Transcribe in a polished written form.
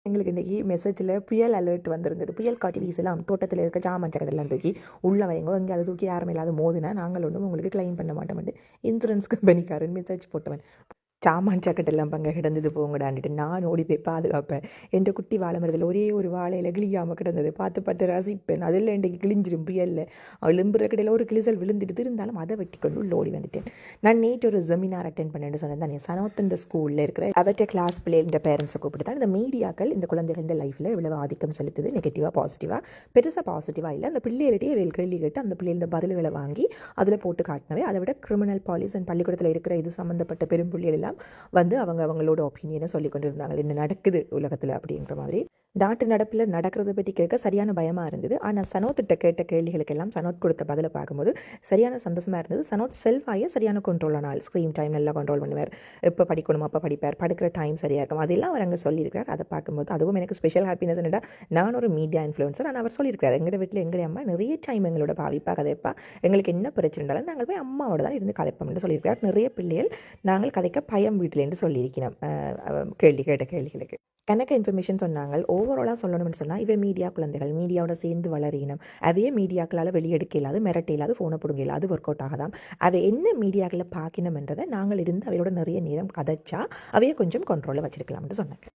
எங்களுக்கு இன்றைக்கி மெசேஜில் புயல் அலர்ட் வந்திருந்தது. புயல் காட்டி வீசலாம், தோட்டத்தில் இருக்க ஜாமான் சக்கரெல்லாம் தூக்கி உள்ளே வைங்க, இங்கே அதை தூக்கி யாரும் இல்லாத மோதுனா நாங்கள் ஒன்றும் உங்களுக்கு கிளைம் பண்ண மாட்டோம்ட்டு இன்சூரன்ஸ் கம்பெனிக்காரன் மெசேஜ் போட்டவன். சாமான் சக்கட்டெல்லாம் பங்க கிடந்தது போங்கடான்ட்டு நான் ஓடி போய் பாதுகாப்பேன். என் குட்டி வாழை மரத்தில் ஒரே ஒரு வாழையில் கிளியாமல் கிடந்தது. பார்த்து பார்த்து ரசிப்பேன். அதில் இன்றைக்கு கிழிஞ்சிரும் புயலில். எழும்புற கடையில் ஒரு கிளிசல் விழுந்துட்டு இருந்தாலும் அதை வெட்டி கொண்டு உள்ள ஓடி வந்துட்டேன். நான் நேற்று ஒரு செமினார் அட்டென்ட் பண்ணேன்னு சொன்னேன் தானே. சனோத்தண்ட ஸ்கூலில் இருக்கிற அவற்ற கிளாஸ் பிள்ளைன்ற பேரண்ட்ஸை கூப்பிட்டு தான் இந்த மீடியாக்கள் இந்த குழந்தைகள லைஃப்பில் இவ்வளவு ஆதிக்கம் செலுத்துது. நெகட்டிவாக பாசிட்டிவாக, பெருசாக பாசிட்டிவாக இல்லை. அந்த பிள்ளைகளிடையே கேள்வி கேட்டு அந்த பிள்ளைகளோட பதில்களை வாங்கி அதில் போட்டு காட்டினவே. அதை விட கிரிமினல் பாலிஸ் அண்ட் பள்ளிக்கூடத்தில் இருக்கிற இது சம்மந்தப்பட்ட பெரும்புள்ளிகள் எல்லாம் வந்து அவங்களோட ஒப்பீனியனை சொல்லி கொண்டு இருந்தாங்க. என்ன நடக்குது உலகத்தில் அப்படின்ற மாதிரி. நாட்டு நடப்பில் நடக்கிறத பற்றி கேட்க சரியான பயமாக இருந்தது. ஆனால் சனோத்திட்ட கேட்ட கேள்விகளுக்கெல்லாம் சனோத் கொடுத்த பதிலை பார்க்கும்போது சரியான சந்தோஷமாக இருந்தது. சனோத் செல்வாயை சரியான கண்ட்ரோலான ஆள். ஸ்க்ரீன் டைம் நல்லா கண்ட்ரோல் பண்ணுவார். எப்போ படிக்கணும் அப்போ படிப்பார். படுக்கிற டைம் சரியாக இருக்கும். அதெல்லாம் அவர் அங்கே சொல்லியிருக்கார். அதை பார்க்கும்போது அதுவும் எனக்கு ஸ்பெஷல் ஹாப்பினஸ். என்னடா நான் ஒரு மீடியா இன்ஃப்ளூயன்சர். ஆனால் அவர் சொல்லியிருக்காரு, எங்கள் வீட்டில் எங்களுடைய அம்மா நிறைய டைம் எங்களோட பாவிப்பா கதைப்பா, எங்களுக்கு என்ன பிரச்சனை இருந்தாலும் நாங்கள் போய் அம்மாவோட தான் இருந்து கதைப்போம் என்று சொல்லியிருக்கார். நிறைய பிள்ளைகள் நாங்கள் கதைக்க பயம் வீட்டில் என்று சொல்லியிருக்கிறோம் கேள்வி கேட்ட கேள்விகளுக்கு. எனக்கு இன்ஃபர்மேஷன் சொன்னாங்க. ஓவராலாக சொல்லணும்னு சொன்னால் இவை மீடியா குழந்தைகள் மீடியாவோட சேர்ந்து வளரினம். அவையே மீடியாக்களால் வெளியெடுக்க இல்லாது, மிரட்ட இல்லாது, ஃபோனை பிடுங்க இல்லாது, ஒர்க் அவுட் ஆகலாம். அவை என்ன மீடியாக்களை பார்க்கணும்ன்றதை நாங்கள் இருந்து அவையோட நிறைய நேரம் கதைச்சா அவையை கொஞ்சம் கண்ட்ரோலில் வச்சிருக்கலாம்னு சொன்னாங்க.